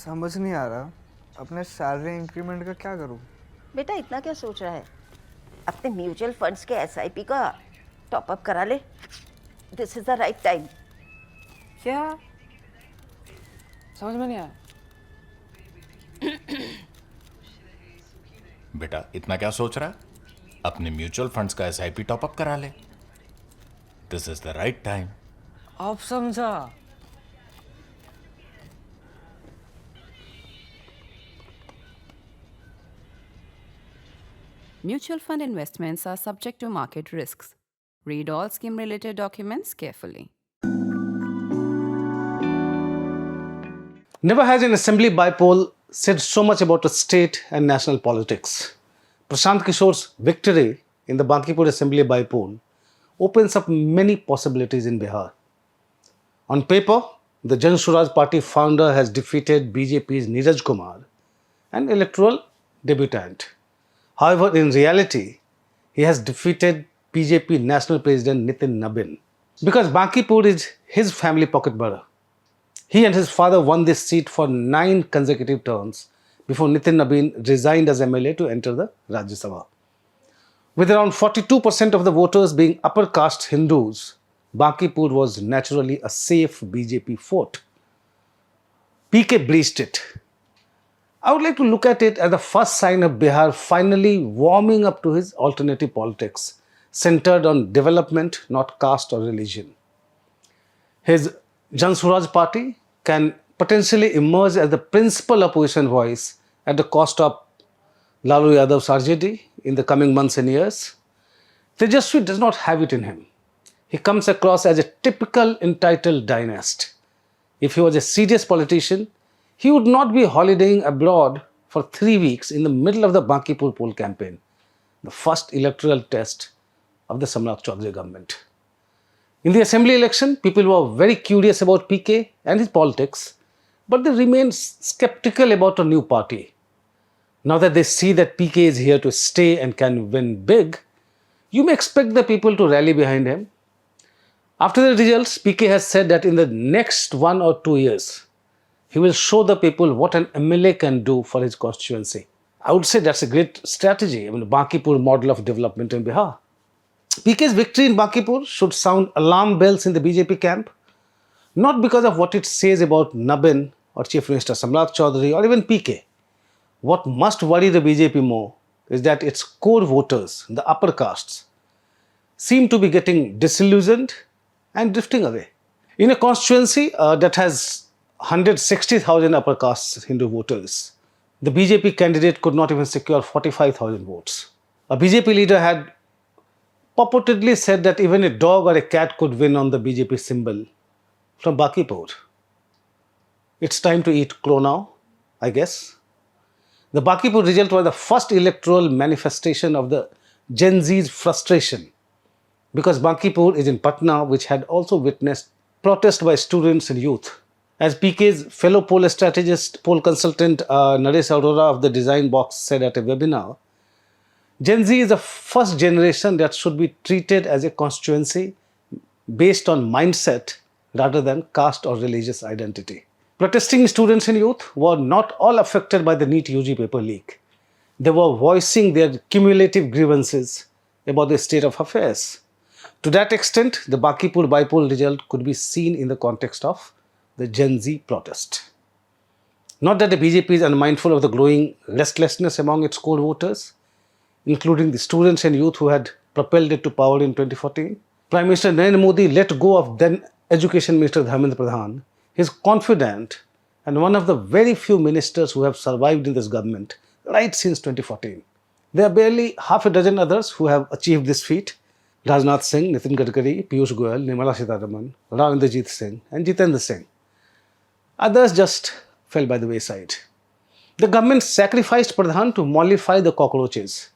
समझ नहीं आ रहा अपने सैलरी इंक्रीमेंट का क्या करूं। बेटा इतना क्या सोच रहा है? अपने म्यूचुअल फंड्स के एसआईपी का टॉप अप करा ले। This is the right time. क्या समझ में नहीं आया। बेटा इतना क्या सोच रहा है? अपने म्यूचुअल फंड्स का एसआईपी टॉपअप करा ले। This is the right time. अब समझा। Mutual fund investments are subject to market risks. Read all scheme related documents carefully. Never has an assembly bypoll said so much about a state and national politics. Prashant Kishor's victory in the Bankipur assembly bypoll opens up many possibilities in Bihar. On paper, the Jan Suraj party founder has defeated BJP's Neeraj Kumar, an electoral debutant. However, in reality, he has defeated BJP National President Nitin Nabin because Bankipur is his family pocket borough. He and his father won this seat for 9 consecutive terms before Nitin Nabin resigned as MLA to enter the Rajya Sabha. With around 42% of the voters being upper caste Hindus, Bankipur was naturally a safe BJP fort. PK breached it. I would like to look at it as the first sign of Bihar finally warming up to his alternative politics, centered on development, not caste or religion. His Jan Suraj party can potentially emerge as the principal opposition voice at the cost of Lalu Yadav's RJD in the coming months and years. Tejaswi does not have it in him. He comes across as a typical entitled dynast. If he was a serious politician, he would not be holidaying abroad for 3 weeks in the middle of the Bankipur poll campaign, the first electoral test of the Samrat Chaudhary government. In the assembly election, people were very curious about PK and his politics, but they remained skeptical about a new party. Now that they see that PK is here to stay and can win big, you may expect the people to rally behind him. After the results, PK has said that in the next 1 or 2 years, he will show the people what an MLA can do for his constituency. I would say that's a great strategy. I mean, the Bankipur model of development in Bihar. PK's victory in Bankipur should sound alarm bells in the BJP camp, not because of what it says about Nabin or Chief Minister Samrat Chaudhary or even PK. What must worry the BJP more is that its core voters, the upper castes, seem to be getting disillusioned and drifting away. In a constituency that has 160,000 upper caste Hindu voters, the BJP candidate could not even secure 45,000 votes. A BJP leader had purportedly said that even a dog or a cat could win on the BJP symbol from Bankipur. It's time to eat crow now, I guess. The Bankipur result was the first electoral manifestation of the Gen Z's frustration because Bankipur is in Patna, which had also witnessed protest by students and youth. As PK's fellow poll strategist, poll consultant Naresh Arora of the Design Box said at a webinar, Gen Z is the first generation that should be treated as a constituency based on mindset rather than caste or religious identity. Protesting students and youth were not all affected by the NEET UG paper leak. They were voicing their cumulative grievances about the state of affairs. To that extent, the Bankipur bypoll result could be seen in the context of the Gen Z protest. Not that the BJP is unmindful of the growing restlessness among its core voters, including the students and youth who had propelled it to power in 2014. Prime Minister Narendra Modi let go of then Education Minister Dharmendra Pradhan. He is confident and one of the very few ministers who have survived in this government right since 2014. There are barely half a dozen others who have achieved this feat. Rajnath Singh, Nitin Gadkari, Piyush Goyal, Nirmala Sitharaman, Rao Inderjeet Singh and Jitendra Singh. Others just fell by the wayside. The government sacrificed Pradhan to mollify the cockroaches,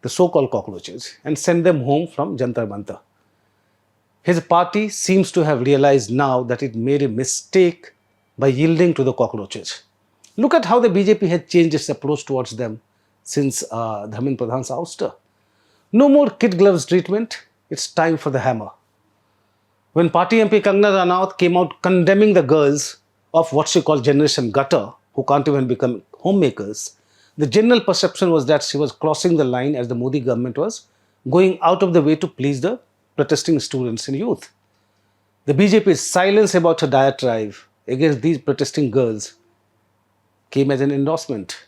the so-called cockroaches, and send them home from Jantar Mantar. His party seems to have realized now that it made a mistake by yielding to the cockroaches. Look at how the BJP has changed its approach towards them since Dharmendra Pradhan's ouster. No more kid gloves treatment, it's time for the hammer. When party MP Kangana Ranaut came out condemning the girls of what she called Generation Gutter, who can't even become homemakers, the general perception was that she was crossing the line as the Modi government was going out of the way to please the protesting students and youth. The BJP's silence about her diatribe against these protesting girls came as an endorsement.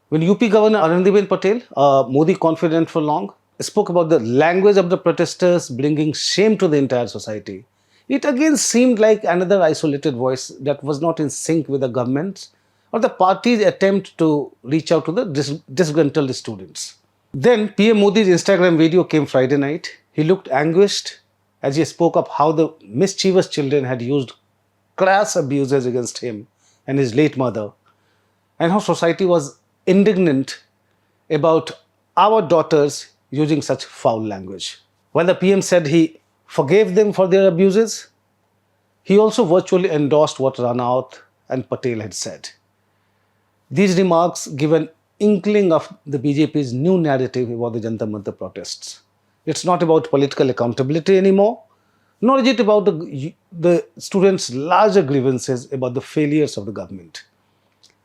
When UP Governor Anandiben Patel, a Modi confidant for long, spoke about the language of the protesters bringing shame to the entire society, it again seemed like another isolated voice that was not in sync with the government's or the party's attempt to reach out to the disgruntled students. Then PM Modi's Instagram video came Friday night. He looked anguished as he spoke of how the mischievous children had used crass abuses against him and his late mother, and how society was indignant about our daughters using such foul language. While the PM said he forgave them for their abuses, he also virtually endorsed what Ranawat and Patel had said. These remarks give an inkling of the BJP's new narrative about the Jantar Mantar protests. It's not about political accountability anymore, nor is it about the students' larger grievances about the failures of the government.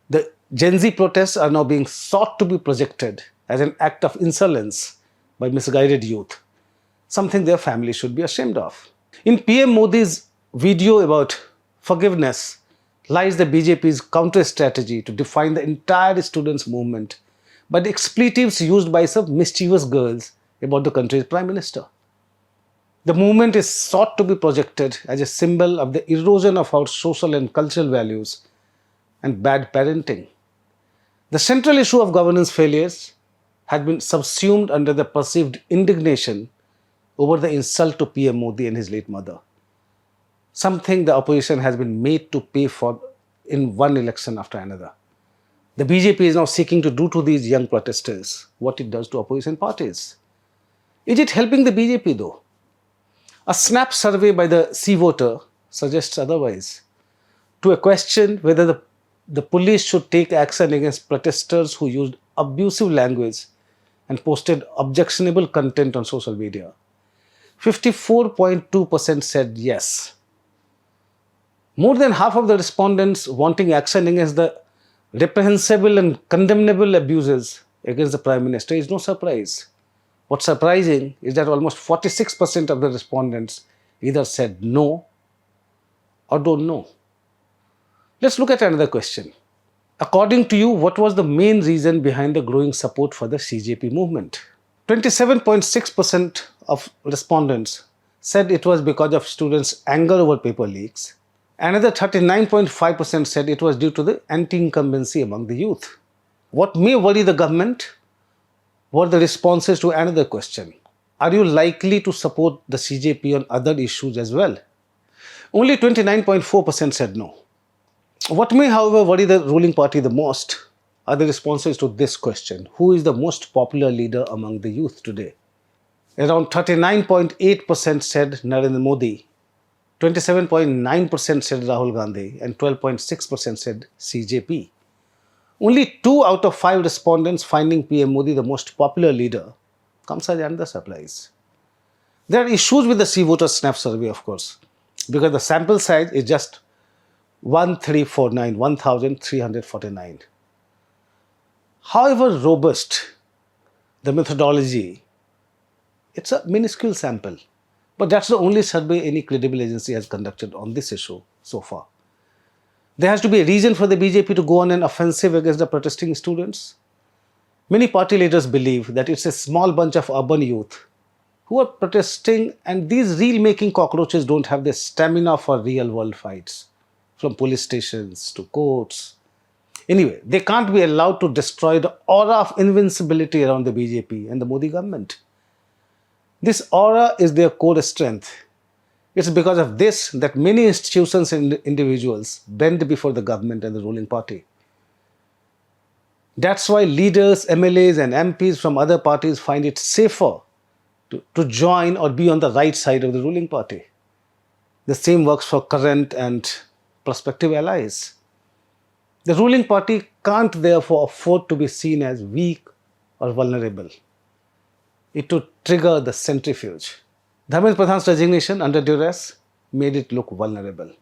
The Gen Z protests are now being sought to be projected as an act of insolence by misguided youth, something their family should be ashamed of. In PM Modi's video about forgiveness lies the BJP's counter strategy to define the entire students' movement by the expletives used by some mischievous girls about the country's Prime Minister. The movement is sought to be projected as a symbol of the erosion of our social and cultural values and bad parenting. The central issue of governance failures had been subsumed under the perceived indignation over the insult to PM Modi and his late mother, something the opposition has been made to pay for in one election after another. The BJP is now seeking to do to these young protesters what it does to opposition parties. Is it helping the BJP though? A snap survey by the C voter suggests otherwise. To a question whether the police should take action against protesters who used abusive language and posted objectionable content on social media, 54.2% said yes. More than half of the respondents wanting action against the reprehensible and condemnable abuses against the Prime Minister is no surprise. What's surprising is that almost 46% of the respondents either said no or don't know. Let's look at another question. According to you, what was the main reason behind the growing support for the CJP movement? 27.6% of respondents said it was because of students' anger over paper leaks. Another 39.5% said it was due to the anti-incumbency among the youth. What may worry the government were the responses to another question. Are you likely to support the CJP on other issues as well? Only 29.4% said no. What may, however, worry the ruling party the most are the responses to this question. Who is the most popular leader among the youth today? Around 39.8% said Narendra Modi, 27.9% said Rahul Gandhi, and 12.6% said CJP. Only 2 out of 5 respondents finding PM Modi the most popular leader comes as another surprise. There are issues with the C voter snap survey, of course, because the sample size is just 1349. However robust the methodology, it's a minuscule sample. But that's the only survey any credible agency has conducted on this issue so far. There has to be a reason for the BJP to go on an offensive against the protesting students. Many party leaders believe that it's a small bunch of urban youth who are protesting, and these reel-making cockroaches don't have the stamina for real-world fights, from police stations to courts. Anyway, they can't be allowed to destroy the aura of invincibility around the BJP and the Modi government. This aura is their core strength. It's because of this that many institutions and individuals bend before the government and the ruling party. That's why leaders, MLAs and MPs from other parties find it safer to join or be on the right side of the ruling party. The same works for current and prospective allies. The ruling party can't therefore afford to be seen as weak or vulnerable. It would trigger the centrifuge. Dharmendra Pradhan's resignation under duress made it look vulnerable.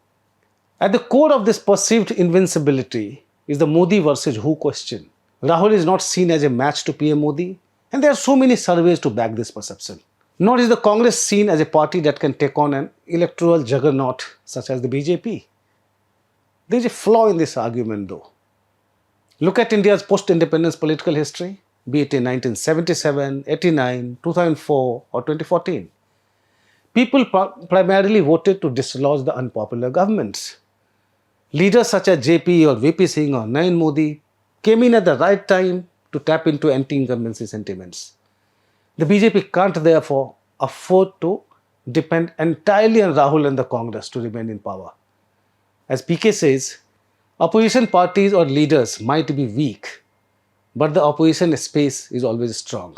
At the core of this perceived invincibility is the Modi versus who question. Rahul is not seen as a match to PM Modi, and there are so many surveys to back this perception. Nor is the Congress seen as a party that can take on an electoral juggernaut such as the BJP. There is a flaw in this argument though. Look at India's post-independence political history, be it in 1977, 89, 2004 or 2014. People primarily voted to dislodge the unpopular governments. Leaders such as JP or VP Singh or Narendra Modi came in at the right time to tap into anti-incumbency sentiments. The BJP can't therefore afford to depend entirely on Rahul and the Congress to remain in power. As PK says, opposition parties or leaders might be weak, but the opposition space is always strong.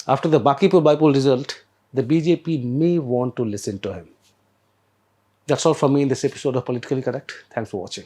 After the Bakipur bypoll result, the BJP may want to listen to him. That's all from me in this episode of Politically Correct. Thanks for watching.